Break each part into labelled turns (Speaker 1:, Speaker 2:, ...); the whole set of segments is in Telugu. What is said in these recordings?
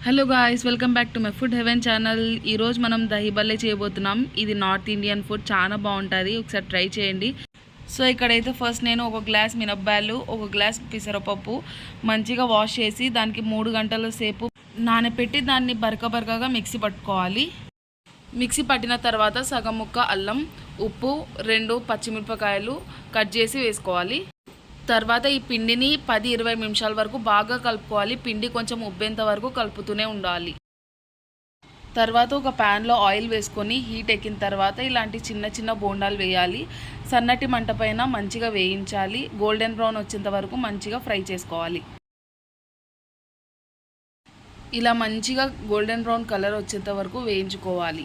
Speaker 1: Hello guys, welcome back to my food heaven channel. ఈరోజు మనం దహీ బల్లే చేయబోతున్నాం. ఇది నార్త్ ఇండియన్ ఫుడ్, చాలా బాగుంటుంది. ఒకసారి ట్రై చేయండి. సో ఇక్కడైతే ఫస్ట్ నేను ఒక గ్లాస్ మినప్పాలు, ఒక గ్లాస్ పెసరపప్పు మంచిగా వాష్ చేసి దానికి 3 గంటల సేపు నానబెట్టి దాన్ని బరకగా మిక్సీ పట్టుకోవాలి. మిక్సీ పట్టిన తర్వాత సగం ముక్క అల్లం, ఉప్పు, 2 పచ్చిమిరపకాయలు కట్ చేసి వేసుకోవాలి. తర్వాత ఈ పిండిని 10-20 నిమిషాల వరకు బాగా కలుపుకోవాలి. పిండి కొంచెం ఉబ్బేంత వరకు కలుపుతూనే ఉండాలి. తర్వాత ఒక ప్యాన్లో ఆయిల్ వేసుకొని హీట్ ఎక్కిన తర్వాత ఇలాంటి చిన్న చిన్న బోండాలు వేయాలి. సన్నటి మంట పైన మంచిగా వేయించాలి. గోల్డెన్ బ్రౌన్ వచ్చేంత వరకు మంచిగా ఫ్రై చేసుకోవాలి. ఇలా మంచిగా గోల్డెన్ బ్రౌన్ కలర్ వచ్చేంత వరకు వేయించుకోవాలి.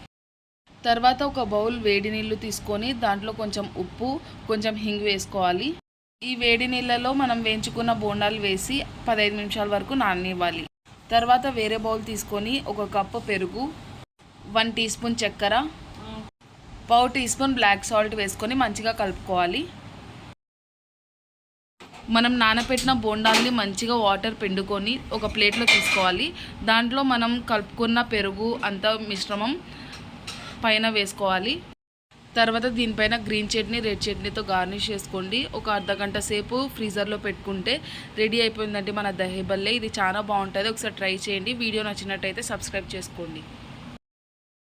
Speaker 1: తర్వాత ఒక బౌల్ వేడి నీళ్ళు తీసుకొని దాంట్లో కొంచెం ఉప్పు, కొంచెం హింగ్ వేసుకోవాలి. ఈ వేడి నీళ్ళలో మనం వేయించుకున్న బోండాలు వేసి 15 నిమిషాల వరకు నాననివ్వాలి. తర్వాత వేరే బౌల్ తీసుకొని ఒక కప్పు పెరుగు, 1 టీ స్పూన్ చక్కెర, 1/2 టీ స్పూన్ బ్లాక్ సాల్ట్ వేసుకొని మంచిగా కలుపుకోవాలి. మనం నానబెట్టిన బోండాల్ని మంచిగా వాటర్ పిండుకొని ఒక ప్లేట్లో తీసుకోవాలి. దాంట్లో మనం కలుపుకున్న పెరుగు అంతా మిశ్రమం పైన వేసుకోవాలి. తర్వాత దీనిపైన గ్రీన్ చట్నీ, రెడ్ చట్నీతో గార్నిష్ చేసుకోండి. ఒక అర్ధగంట సేపు ఫ్రీజర్లో పెట్టుకుంటే రెడీ అయిపోయిందంటే మన దహీ బల్లే. ఇది చాలా బాగుంటుంది. ఒకసారి ట్రై చేయండి. వీడియో నచ్చినట్టయితే సబ్స్క్రైబ్ చేసుకోండి.